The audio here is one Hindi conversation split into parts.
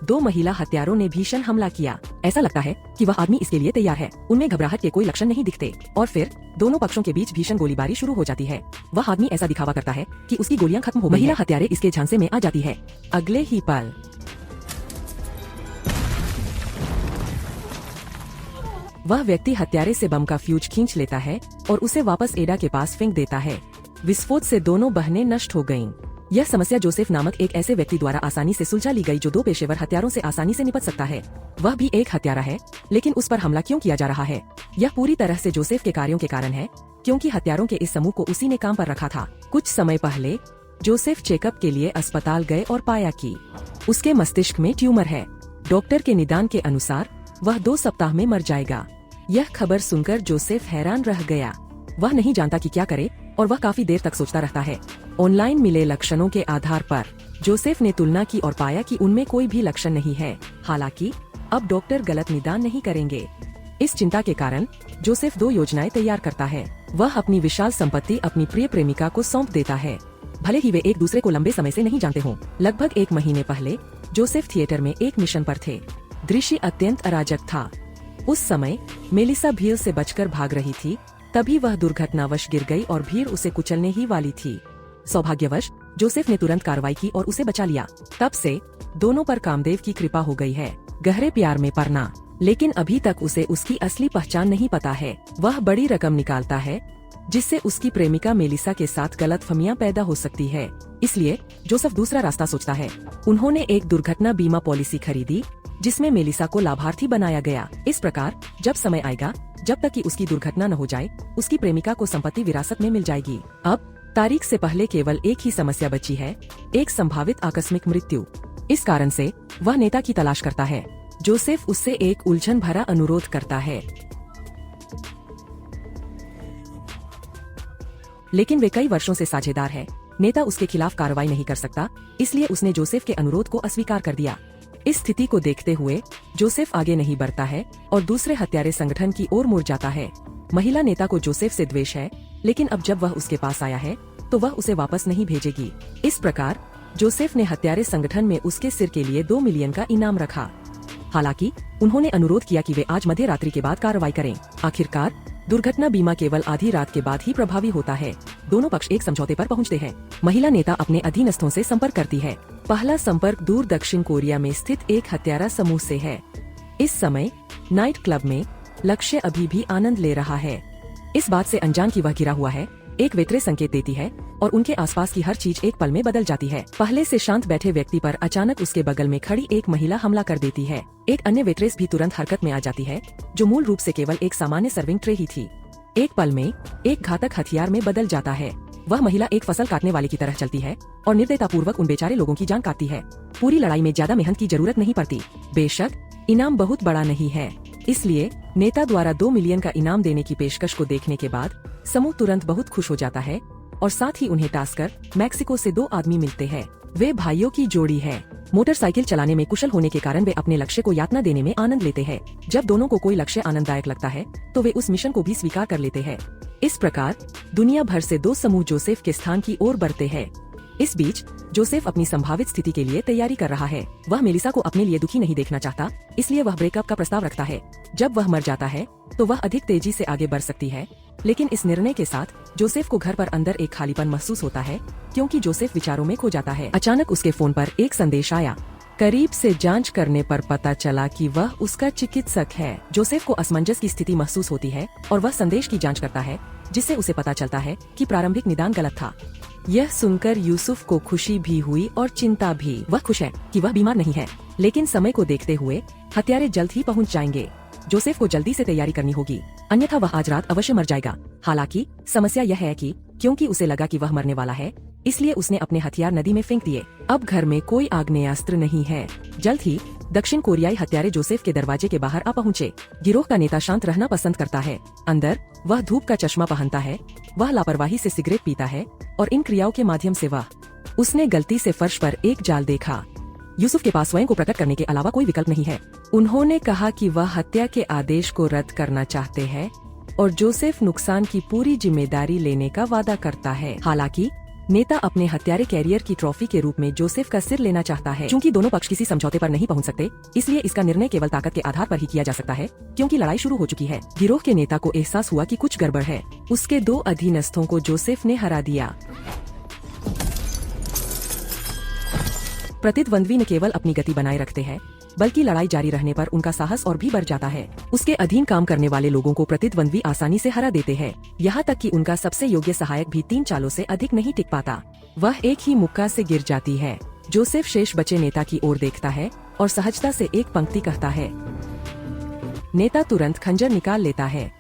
दो महिला हत्यारों ने भीषण हमला किया। ऐसा लगता है कि वह आदमी इसके लिए तैयार है। उनमें घबराहट के कोई लक्षण नहीं दिखते और फिर दोनों पक्षों के बीच भीषण गोलीबारी शुरू हो जाती है। वह आदमी ऐसा दिखावा करता है कि उसकी गोलियां खत्म हो गई हैं। महिला हत्यारे इसके झांसे में आ जाती है। अगले ही पल वह व्यक्ति हत्यारे से बम का फ्यूज खींच लेता है और उसे वापस एडा के पास फेंक देता है। विस्फोट से दोनों बहनें नष्ट हो गईं। यह समस्या जोसेफ नामक एक ऐसे व्यक्ति द्वारा आसानी से सुलझा ली गई जो दो पेशेवर हत्यारों से आसानी से निपट सकता है। वह भी एक हत्यारा है, लेकिन उस पर हमला क्यों किया जा रहा है? यह पूरी तरह से जोसेफ के कार्यों के कारण है, क्योंकि हत्यारों के इस समूह को उसी ने काम पर रखा था। कुछ समय पहले जोसेफ चेकअप के लिए अस्पताल गए और पाया कि उसके मस्तिष्क में ट्यूमर है। डॉक्टर के निदान के अनुसार वह 2 सप्ताह में मर जाएगा। यह खबर सुनकर जोसेफ हैरान रह गया। वह नहीं जानता कि क्या करे और वह काफी देर तक सोचता रहता है। ऑनलाइन मिले लक्षणों के आधार पर जोसेफ ने तुलना की और पाया कि उनमें कोई भी लक्षण नहीं है। हालांकि अब डॉक्टर गलत निदान नहीं करेंगे। इस चिंता के कारण जोसेफ 2 योजनाएं तैयार करता है। वह अपनी विशाल संपत्ति अपनी प्रिय प्रेमिका को सौंप देता है, भले ही वे एक दूसरे को लंबे समय से नहीं जानते हों। लगभग 1 महीने पहले जोसेफ थिएटर में एक मिशन पर थे। दृश्य अत्यंत अराजक था। उस समय मेलिसा भीड़ से बचकर भाग रही थी, तभी वह दुर्घटनावश गिर गई और भीड़ उसे कुचलने ही वाली थी। सौभाग्यवश जोसेफ ने तुरंत कार्रवाई की और उसे बचा लिया। तब से दोनों पर कामदेव की कृपा हो गई है। गहरे प्यार में पड़ना, लेकिन अभी तक उसे उसकी असली पहचान नहीं पता है। वह बड़ी रकम निकालता है, जिससे उसकी प्रेमिका मेलिसा के साथ गलतफहमियां पैदा हो सकती है। इसलिए जोसेफ दूसरा रास्ता सोचता है। उन्होंने एक दुर्घटना बीमा पॉलिसी खरीदी, जिसमें मेलिसा को लाभार्थी बनाया गया। इस प्रकार जब समय आएगा, जब तक कि उसकी दुर्घटना न हो जाए, उसकी प्रेमिका को संपत्ति विरासत में मिल जाएगी। अब तारीख से पहले केवल एक ही समस्या बची है, एक संभावित आकस्मिक मृत्यु। इस कारण से वह नेता की तलाश करता है। जोसेफ उससे एक उलझन भरा अनुरोध करता है, लेकिन वे कई वर्षों से साझेदार है। नेता उसके खिलाफ कार्रवाई नहीं कर सकता, इसलिए उसने जोसेफ के अनुरोध को अस्वीकार कर दिया। इस स्थिति को देखते हुए जोसेफ आगे नहीं बढ़ता है और दूसरे हत्यारे संगठन की ओर मुड़ जाता है। महिला नेता को जोसेफ से द्वेष है, लेकिन अब जब वह उसके पास आया है तो वह उसे वापस नहीं भेजेगी। इस प्रकार जोसेफ ने हत्यारे संगठन में उसके सिर के लिए 2 मिलियन का इनाम रखा। हालांकि उन्होंने अनुरोध किया कि वे आज मध्य रात्रि के बाद कार्रवाई करें। आखिरकार दुर्घटना बीमा केवल आधी रात के बाद ही प्रभावी होता है। दोनों पक्ष एक समझौते पर पहुंचते हैं। महिला नेता अपने अधीनस्थों से संपर्क करती है। पहला संपर्क दूर दक्षिण कोरिया में स्थित एक हत्यारा समूह से है। इस समय नाइट क्लब में लक्ष्य अभी भी आनंद ले रहा है। इस बात से अनजान कि वह गिरा हुआ है, एक वेट्रेस संकेत देती है और उनके आसपास की हर चीज एक पल में बदल जाती है। पहले से शांत बैठे व्यक्ति पर अचानक उसके बगल में खड़ी एक महिला हमला कर देती है। एक अन्य वेट्रेस भी तुरंत हरकत में आ जाती है, जो मूल रूप से केवल एक सामान्य सर्विंग ट्रे ही थी। एक पल में एक घातक हथियार में बदल जाता है। वह महिला एक फसल काटने वाले की तरह चलती है और निर्दयतापूर्वक उन बेचारे लोगों की जान काटती है। पूरी लड़ाई में ज्यादा मेहनत की जरूरत नहीं पड़ती। बेशक इनाम बहुत बड़ा नहीं है, इसलिए नेता द्वारा 2 मिलियन का इनाम देने की पेशकश को देखने के बाद समूह तुरंत बहुत खुश हो जाता है और साथ ही उन्हें टास्कर मैक्सिको से 2 आदमी मिलते हैं। वे भाइयों की जोड़ी है। मोटरसाइकिल चलाने में कुशल होने के कारण वे अपने लक्ष्य को यातना देने में आनंद लेते हैं। जब दोनों को कोई लक्ष्य आनंददायक लगता है तो वे उस मिशन को भी स्वीकार कर लेते हैं। इस प्रकार दुनिया भर से 2 समूह जोसेफ के स्थान की ओर बढ़ते हैं। इस बीच जोसेफ अपनी संभावित स्थिति के लिए तैयारी कर रहा है। वह मेलिसा को अपने लिए दुखी नहीं देखना चाहता, इसलिए वह ब्रेकअप का प्रस्ताव रखता है। जब वह मर जाता है तो वह अधिक तेजी से आगे बढ़ सकती है, लेकिन इस निर्णय के साथ जोसेफ को घर पर अंदर एक खालीपन महसूस होता है, क्योंकि जोसेफ विचारों में खो जाता है। अचानक उसके फोन पर एक संदेश आया। करीब से जांच करने पर पता चला कि वह उसका चिकित्सक है। जोसेफ को असमंजस की स्थिति महसूस होती है और वह संदेश की जांच करता है, जिससे उसे पता चलता है कि प्रारंभिक निदान गलत था। यह सुनकर यूसुफ को खुशी भी हुई और चिंता भी। वह खुश है कि वह बीमार नहीं है, लेकिन समय को देखते हुए हत्यारे जल्द ही पहुंच जाएंगे। जोसेफ को जल्दी से तैयारी करनी होगी, अन्यथा वह आज रात अवश्य मर जाएगा। हालांकि समस्या यह है कि क्योंकि उसे लगा कि वह मरने वाला है, इसलिए उसने अपने हथियार नदी में फेंक दिए। अब घर में कोई आग्नेयास्त्र नहीं है। जल्द ही दक्षिण कोरियाई हत्यारे जोसेफ के दरवाजे के बाहर आ पहुँचे। गिरोह का नेता शांत रहना पसंद करता है। अंदर वह धूप का चश्मा पहनता है। वह लापरवाही से सिगरेट पीता है और इन क्रियाओं के माध्यम से उसने गलती से फर्श पर एक जाल देखा। यूसुफ के पास स्वयं को प्रकट करने के अलावा कोई विकल्प नहीं है। उन्होंने कहा कि वह हत्या के आदेश को रद्द करना चाहते हैं और जोसेफ नुकसान की पूरी जिम्मेदारी लेने का वादा करता है। हालांकि नेता अपने हत्यारे कैरियर की ट्रॉफी के रूप में जोसेफ का सिर लेना चाहता है। क्योंकि दोनों पक्ष किसी समझौते पर नहीं पहुंच सकते, इसलिए इसका निर्णय केवल ताकत के आधार पर ही किया जा सकता है। क्योंकि लड़ाई शुरू हो चुकी है, गिरोह के नेता को एहसास हुआ कि कुछ गड़बड़ है। उसके 2 अधीनस्थों को जोसेफ ने हरा दिया। प्रतिद्वंद्वी न केवल अपनी गति बनाए रखते हैं, बल्कि लड़ाई जारी रहने पर उनका साहस और भी बढ़ जाता है। उसके अधीन काम करने वाले लोगों को प्रतिद्वंद्वी आसानी से हरा देते हैं, यहाँ तक कि उनका सबसे योग्य सहायक भी 3 चालों से अधिक नहीं टिक पाता। वह एक ही मुक्का से गिर जाती है। जोसेफ शेष बचे नेता की ओर देखता है और सहजता से एक पंक्ति कहता है। नेता तुरंत खंजर निकाल लेता है,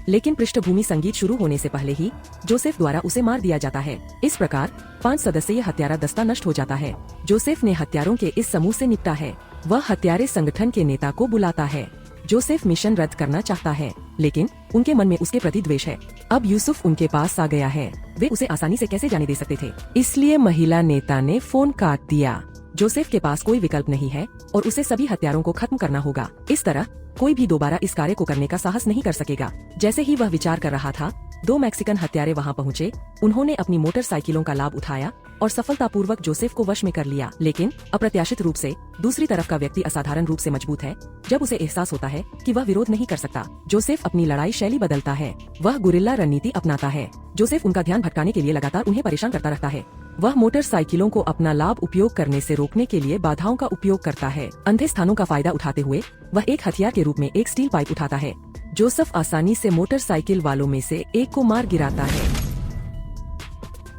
लेकिन पृष्ठभूमि संगीत शुरू होने से पहले ही जोसेफ द्वारा उसे मार दिया जाता है। इस प्रकार 5 सदस्यीय हत्यारा दस्ता नष्ट हो जाता है। जोसेफ ने हत्यारों के इस समूह से निपटा है। वह हत्यारे संगठन के नेता को बुलाता है। जोसेफ मिशन रद्द करना चाहता है, लेकिन उनके मन में उसके प्रति द्वेष है। अब यूसुफ उनके पास आ गया है। वे उसे आसानी से कैसे जाने दे सकते थे, इसलिए महिला नेता ने फोन काट दिया। जोसेफ के पास कोई विकल्प नहीं है और उसे सभी हत्यारों को खत्म करना होगा। इस तरह कोई भी दोबारा इस कार्य को करने का साहस नहीं कर सकेगा। जैसे ही वह विचार कर रहा था, 2 मैक्सिकन हत्यारे वहां पहुंचे। उन्होंने अपनी मोटरसाइकिलों का लाभ उठाया और सफलतापूर्वक जोसेफ को वश में कर लिया। लेकिन अप्रत्याशित रूप से दूसरी तरफ का व्यक्ति असाधारण रूप से मजबूत है। जब उसे एहसास होता है कि वह विरोध नहीं कर सकता, जोसेफ अपनी लड़ाई शैली बदलता है। वह गुरिल्ला रणनीति अपनाता है। जोसेफ उनका ध्यान भटकाने के लिए लगातार उन्हें परेशान करता रहता है। वह मोटरसाइकिलों को अपना लाभ उपयोग करने से रोकने के लिए बाधाओं का उपयोग करता है। अंधे स्थानों का फायदा उठाते हुए वह एक हथियार के रूप में एक स्टील पाइप उठाता है। जोसेफ आसानी से मोटरसाइकिल वालों में से एक को मार गिराता है।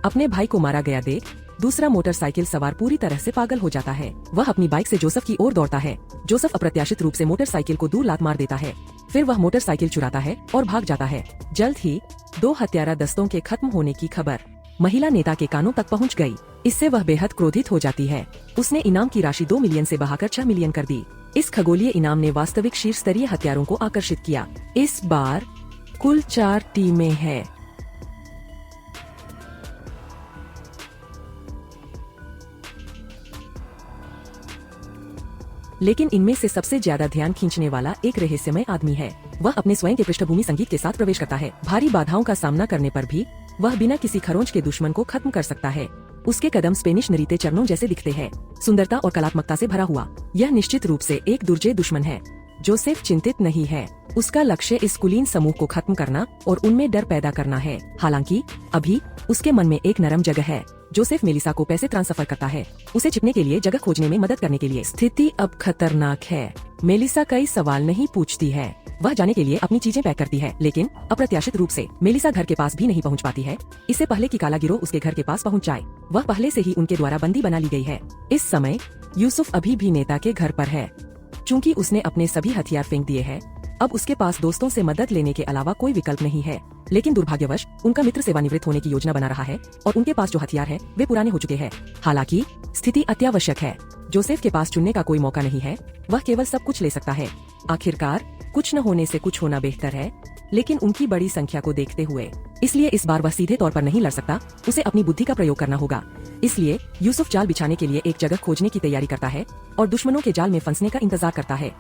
अपने भाई को मारा गया देख दूसरा मोटरसाइकिल सवार पूरी तरह से पागल हो जाता है। वह अपनी बाइक से जोसेफ की ओर दौड़ता है। जोसेफ अप्रत्याशित रूप से मोटरसाइकिल को दूर लात मार देता है। फिर वह मोटरसाइकिल चुराता है और भाग जाता है। जल्द ही 2 हत्यारा दस्तों के खत्म होने की खबर महिला नेता के कानों तक पहुंच गई। इससे वह बेहद क्रोधित हो जाती है। उसने इनाम की राशि 2 मिलियन से बढ़ाकर 6 मिलियन कर दी। इस खगोलीय इनाम ने वास्तविक शीर्ष स्तरीय हत्यारों को आकर्षित किया। इस बार कुल 4 टीमें हैं। लेकिन इनमें से सबसे ज्यादा ध्यान खींचने वाला एक रहस्यमय आदमी है। वह अपने स्वयं के पृष्ठभूमि संगीत के साथ प्रवेश करता है। भारी बाधाओं का सामना करने पर भी वह बिना किसी खरोंच के दुश्मन को खत्म कर सकता है। उसके कदम स्पेनिश नृत्य चरणों जैसे दिखते हैं, सुंदरता और कलात्मकता से भरा हुआ। यह निश्चित रूप से एक दुर्जय दुश्मन है। जोसेफ चिंतित नहीं है। उसका लक्ष्य इस कुलीन समूह को खत्म करना और उनमें डर पैदा करना है। हालांकि अभी उसके मन में एक नरम जगह है। जोसेफ मेलिसा को पैसे ट्रांसफर करता है, उसे छिपने के लिए जगह खोजने में मदद करने के लिए। स्थिति अब खतरनाक है। मेलिसा कई सवाल नहीं पूछती है। वह जाने के लिए अपनी चीजें पैक करती है, लेकिन अप्रत्याशित रूप से मेलिसा घर के पास भी नहीं पहुंच पाती है। इससे पहले कि काला गिरोह उसके घर के पास पहुंच जाए, वह पहले से ही उनके द्वारा बंदी बना ली गई है। इस समय यूसुफ अभी भी नेता के घर पर है। चूँकि उसने अपने सभी हथियार फेंक दिए हैं, अब उसके पास दोस्तों से मदद लेने के अलावा कोई विकल्प नहीं है। लेकिन दुर्भाग्यवश उनका मित्र सेवानिवृत्त होने की योजना बना रहा है और उनके पास जो हथियार है वे पुराने हो चुके हैं। हालांकि स्थिति अत्यावश्यक है। जोसेफ के पास चुनने का कोई मौका नहीं है। वह केवल सब कुछ ले सकता है। आखिरकार कुछ न होने से कुछ होना बेहतर है, लेकिन उनकी बड़ी संख्या को देखते हुए इसलिए इस बार वह सीधे तौर पर नहीं लड़ सकता। उसे अपनी बुद्धि का प्रयोग करना होगा। इसलिए यूसुफ जाल बिछाने के लिए एक जगह खोजने की तैयारी करता है और दुश्मनों के जाल में फंसने का इंतजार करता है।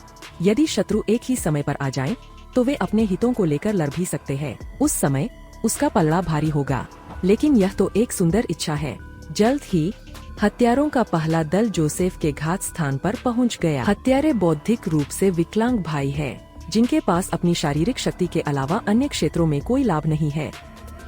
यदि शत्रु एक ही समय पर आ जाएं, तो वे अपने हितों को लेकर लड़ भी सकते हैं। उस समय उसका पलड़ा भारी होगा, लेकिन यह तो एक सुंदर इच्छा है। जल्द ही हत्यारों का पहला दल जोसेफ के घात स्थान पर पहुंच गया। हत्यारे बौद्धिक रूप से विकलांग भाई है, जिनके पास अपनी शारीरिक शक्ति के अलावा अन्य क्षेत्रों में कोई लाभ नहीं है।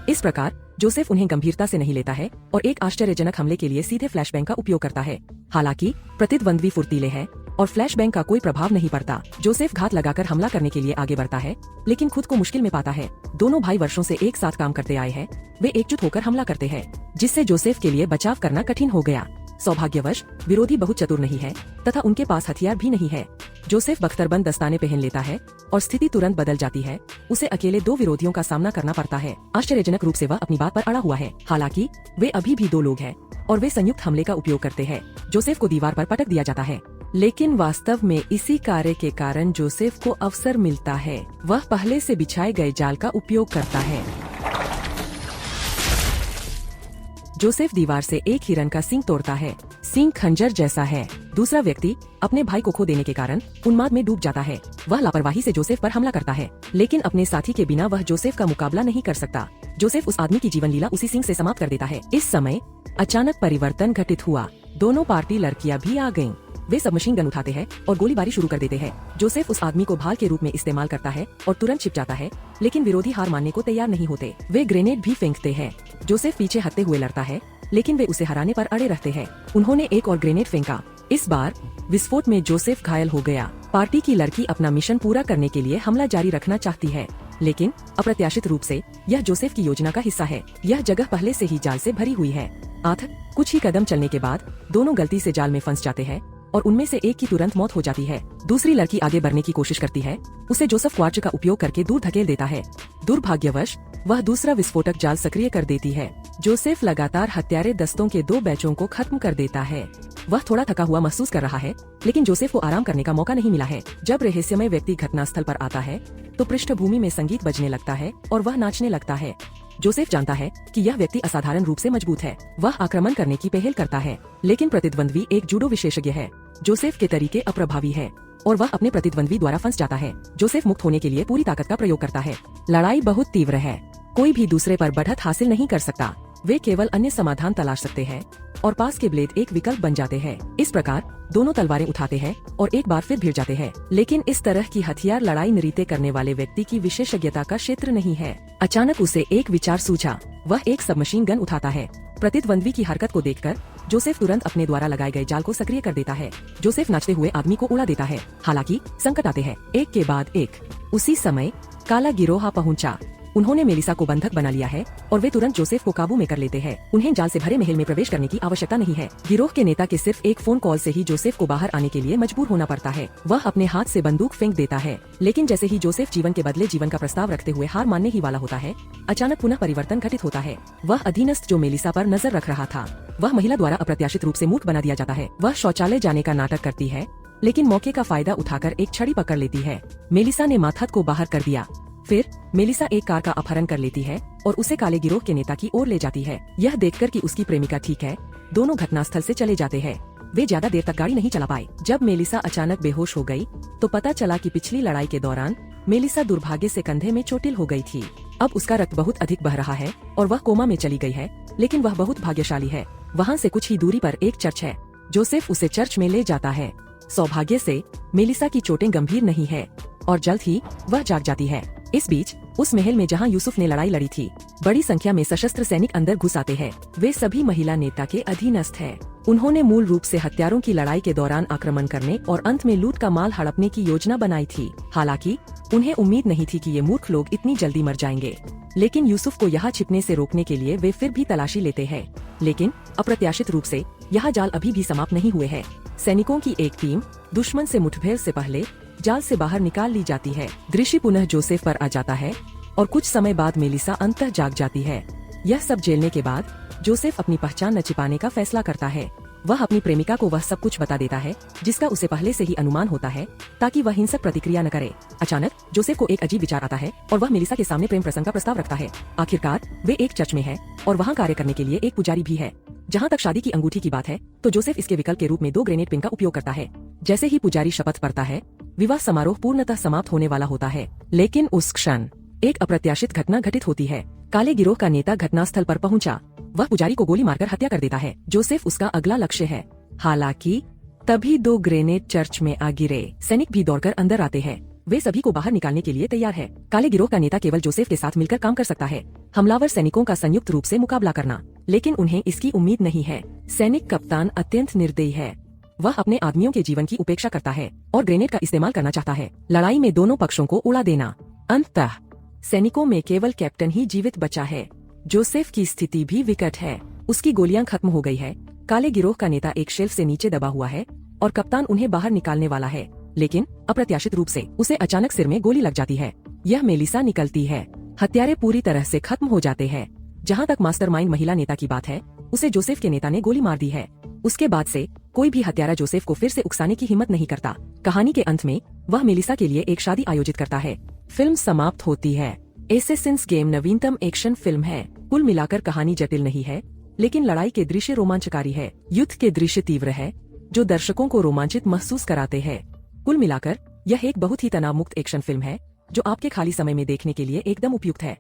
इस प्रकार जोसेफ उन्हें गंभीरता से नहीं लेता है और एक आश्चर्यजनक हमले के लिए सीधे फ्लैशबैंग का उपयोग करता है। हालांकि प्रतिद्वंद्वी फुर्तीले हैं और फ्लैशबैंग का कोई प्रभाव नहीं पड़ता। जोसेफ घात लगाकर हमला करने के लिए आगे बढ़ता है, लेकिन खुद को मुश्किल में पाता है। दोनों भाई वर्षों से एक साथ काम करते आए हैं। वे एकजुट होकर हमला करते हैं, जिससे जोसेफ के लिए बचाव करना कठिन हो गया। सौभाग्यवश विरोधी बहुत चतुर नहीं है तथा उनके पास हथियार भी नहीं है। जोसेफ बख्तरबंद दस्ताने पहन लेता है और स्थिति तुरंत बदल जाती है। उसे अकेले 2 विरोधियों का सामना करना पड़ता है। आश्चर्यजनक रूप से वह अपनी बात पर अड़ा हुआ है। हालांकि वे अभी भी 2 लोग हैं और वे संयुक्त हमले का उपयोग करते हैं। जोसेफ को दीवार पर पटक दिया जाता है, लेकिन वास्तव में इसी कार्य के कारण जोसेफ को अवसर मिलता है। वह पहले से बिछाए गए जाल का उपयोग करता है। जोसेफ दीवार से एक हिरन का सींग तोड़ता है। सींग खंजर जैसा है। दूसरा व्यक्ति अपने भाई को खो देने के कारण उन्माद में डूब जाता है। वह लापरवाही से जोसेफ पर हमला करता है, लेकिन अपने साथी के बिना वह जोसेफ का मुकाबला नहीं कर सकता। जोसेफ उस आदमी की जीवन लीला उसी सिंह से समाप्त कर देता है। इस समय अचानक परिवर्तन घटित हुआ। दोनों पार्टी लड़कियां भी आ गईं। वे सबमशीन गन उठाते हैं और गोलीबारी शुरू कर देते हैं। जोसेफ उस आदमी को भाल के रूप में इस्तेमाल करता है और तुरंत छिप जाता है, लेकिन विरोधी हार मानने को तैयार नहीं होते। वे ग्रेनेड भी फेंकते हैं। जोसेफ पीछे हटते हुए लड़ता है, लेकिन वे उसे हराने पर अड़े रहते हैं। उन्होंने एक और ग्रेनेड फेंका। इस बार विस्फोट में जोसेफ घायल हो गया। पार्टी की लड़की अपना मिशन पूरा करने के लिए हमला जारी रखना चाहती है, लेकिन अप्रत्याशित रूप से यह जोसेफ की योजना का हिस्सा है। यह जगह पहले से ही जाल से भरी हुई है। कुछ ही कदम चलने के बाद दोनों गलती से जाल में फंस जाते हैं और उनमें से एक की तुरंत मौत हो जाती है। दूसरी लड़की आगे बढ़ने की कोशिश करती है। उसे जोसेफ क्वार्च का उपयोग करके दूर धकेल देता है। दुर्भाग्यवश वह दूसरा विस्फोटक जाल सक्रिय कर देती है। जोसेफ लगातार हत्यारे दस्तों के 2 बैचों को खत्म कर देता है। वह थोड़ा थका हुआ महसूस कर रहा है, लेकिन जोसेफ को आराम करने का मौका नहीं मिला है। जब रहस्यमय व्यक्ति घटनास्थल पर आता है तो पृष्ठभूमि में संगीत बजने लगता है और वह नाचने लगता है। जोसेफ जानता है कि यह व्यक्ति असाधारण रूप से मजबूत है। वह आक्रमण करने की पहल करता है, लेकिन प्रतिद्वंद्वी एक जूडो विशेषज्ञ है। जोसेफ के तरीके अप्रभावी है और वह अपने प्रतिद्वंद्वी द्वारा फंस जाता है। जोसेफ मुक्त होने के लिए पूरी ताकत का प्रयोग करता है। लड़ाई बहुत तीव्र है। कोई भी दूसरे पर बढ़त हासिल नहीं कर सकता। वे केवल अन्य समाधान तलाश सकते हैं और पास के ब्लेड एक विकल्प बन जाते हैं। इस प्रकार दोनों तलवारें उठाते हैं और एक बार फिर भिड़ जाते हैं। लेकिन इस तरह की हथियार लड़ाई नृत्य करने वाले व्यक्ति की विशेषज्ञता का क्षेत्र नहीं है। अचानक उसे एक विचार सूझा। वह एक सबमशीन गन उठाता है। प्रतिद्वंद्वी की हरकत को देखकर जोसेफ तुरंत अपने द्वारा लगाए गए जाल को सक्रिय कर देता है। जोसेफ नाचते हुए आदमी को उड़ा देता है। हालांकि संकट आते हैं, एक के बाद एक। उसी समय काला गिरोह पहुंचा। उन्होंने मेलिसा को बंधक बना लिया है और वे तुरंत जोसेफ को काबू में कर लेते हैं। उन्हें जाल से भरे महल में प्रवेश करने की आवश्यकता नहीं है। गिरोह के नेता के सिर्फ एक फोन कॉल से ही जोसेफ को बाहर आने के लिए मजबूर होना पड़ता है। वह अपने हाथ से बंदूक फेंक देता है, लेकिन जैसे ही जोसेफ जीवन के बदले जीवन का प्रस्ताव रखते हुए हार मानने ही वाला होता है, अचानक पुनः परिवर्तन घटित होता है। वह अधीनस्थ जो मेलिसा पर नजर रख रहा था, वह महिला द्वारा अप्रत्याशित रूप से मूर्ख बना दिया जाता है। वह शौचालय जाने का नाटक करती है, लेकिन मौके का फायदा उठाकर एक छड़ी पकड़ लेती है। मेलिसा ने माथत को बाहर कर दिया। फिर मेलिसा एक कार का अपहरण कर लेती है और उसे काले गिरोह के नेता की ओर ले जाती है। यह देखकर कि उसकी प्रेमिका ठीक है, दोनों घटनास्थल से चले जाते हैं। वे ज्यादा देर तक गाड़ी नहीं चला पाए। जब मेलिसा अचानक बेहोश हो गई, तो पता चला कि पिछली लड़ाई के दौरान मेलिसा दुर्भाग्य से कंधे में चोटिल हो गई थी। अब उसका रक्त बहुत अधिक बह रहा है और वह कोमा में चली गई है, लेकिन वह बहुत भाग्यशाली है। वहाँ से कुछ ही दूरी पर एक चर्च है। जोसेफ उसे चर्च में ले जाता है। सौभाग्य से मेलिसा की चोटें गंभीर नहीं है और जल्द ही वह जाग जाती है। इस बीच उस महल में जहां यूसुफ ने लड़ाई लड़ी थी, बड़ी संख्या में सशस्त्र सैनिक अंदर घुस आते हैं। वे सभी महिला नेता के अधीनस्थ हैं। उन्होंने मूल रूप से हत्यारों की लड़ाई के दौरान आक्रमण करने और अंत में लूट का माल हड़पने की योजना बनाई थी। हालांकि उन्हें उम्मीद नहीं थी कि ये मूर्ख लोग इतनी जल्दी मर जाएंगे, लेकिन यूसुफ को यहाँ छिपने से रोकने के लिए वे फिर भी तलाशी लेते हैं। लेकिन अप्रत्याशित रूप से यह जाल अभी भी समाप्त नहीं हुए हैं। सैनिकों की एक टीम दुश्मन से मुठभेड़ से पहले जाल से बाहर निकाल ली जाती है। दृश्य पुनः जोसेफ पर आ जाता है और कुछ समय बाद मेलिसा अंततः जाग जाती है। यह सब झेलने के बाद जोसेफ अपनी पहचान न छिपाने का फैसला करता है। वह अपनी प्रेमिका को वह सब कुछ बता देता है जिसका उसे पहले से ही अनुमान होता है, ताकि वह हिंसक प्रतिक्रिया न करे। अचानक जोसेफ को एक अजीब विचार आता है और वह मेलिसा के सामने प्रेम प्रसंग का प्रस्ताव रखता है। आखिरकार वे एक चर्च में है और वहाँ कार्य करने के लिए एक पुजारी भी है। जहाँ तक शादी की अंगूठी की बात है, तो जोसेफ इसके विकल्प के रूप में 2 ग्रेनेड पिन का उपयोग करता है। जैसे ही पुजारी शपथ पड़ता है, विवाह समारोह पूर्णतः समाप्त होने वाला होता है। लेकिन उस क्षण एक अप्रत्याशित घटना घटित होती है। काले गिरोह का नेता घटनास्थल पर पहुंचा। वह पुजारी को गोली मारकर हत्या कर देता है। जोसेफ उसका अगला लक्ष्य है। हालांकि तभी 2 ग्रेनेड चर्च में आ गिरे। सैनिक भी दौड़कर अंदर आते हैं। वे सभी को बाहर निकालने के लिए तैयार है। काले गिरोह का नेता केवल जोसेफ के साथ मिलकर काम कर सकता है। हमलावर सैनिकों का संयुक्त रूप से मुकाबला करना, लेकिन उन्हें इसकी उम्मीद नहीं है। सैनिक कप्तान अत्यंत निर्दयी है। वह अपने आदमियों के जीवन की उपेक्षा करता है और ग्रेनेड का इस्तेमाल करना चाहता है, लड़ाई में दोनों पक्षों को उड़ा देना। अंततः सैनिकों में केवल कैप्टन ही जीवित बचा है। जोसेफ की स्थिति भी विकट है। उसकी गोलियां खत्म हो गई है। काले गिरोह का नेता एक शेल्फ से नीचे दबा हुआ है और कप्तान उन्हें बाहर निकालने वाला है, लेकिन अप्रत्याशित रूप से उसे अचानक सिर में गोली लग जाती है। यह मेलिसा निकलती है। हत्यारे पूरी तरह से खत्म हो जाते हैं। जहाँ तक मास्टरमाइंड महिला नेता की बात है, उसे जोसेफ के नेता ने गोली मार दी है। उसके बाद से कोई भी हत्यारा जोसेफ को फिर से उकसाने की हिम्मत नहीं करता। कहानी के अंत में वह मेलिसा के लिए एक शादी आयोजित करता है। फिल्म समाप्त होती है। एसेसिन्स गेम नवीनतम एक्शन फिल्म है। कुल मिलाकर कहानी जटिल नहीं है, लेकिन लड़ाई के दृश्य रोमांचकारी है। युद्ध के दृश्य तीव्र है, जो दर्शकों को रोमांचित महसूस कराते हैं। कुल मिलाकर यह एक बहुत ही तनाव मुक्त एक्शन फिल्म है, जो आपके खाली समय में देखने के लिए एकदम उपयुक्त है।